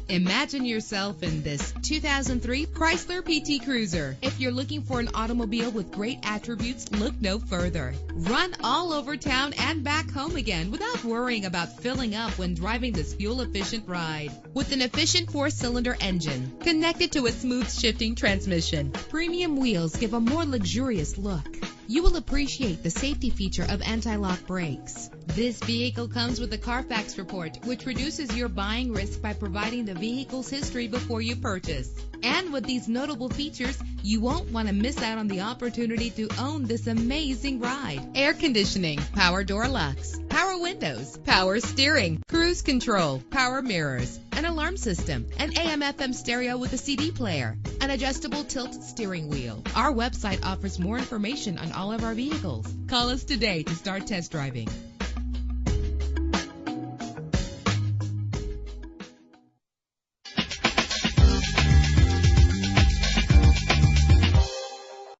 Imagine yourself in this 2003 Chrysler PT Cruiser. If you're looking for an automobile with great attributes, look no further. Run all over town and back home again without worrying about filling up when driving this fuel-efficient ride. With an efficient 4-cylinder engine connected to a smooth shifting transmission, premium wheels give a more luxurious look. You will appreciate the safety feature of anti-lock brakes. This vehicle comes with a Carfax report, which reduces your buying risk by providing the vehicle's history before you purchase. And with these notable features, you won't want to miss out on the opportunity to own this amazing ride. Air conditioning, power door locks, power windows, power steering, cruise control, power mirrors, an alarm system, an AM/FM stereo with a CD player, an adjustable tilt steering wheel. Our website offers more information on all of our vehicles. Call us today to start test driving.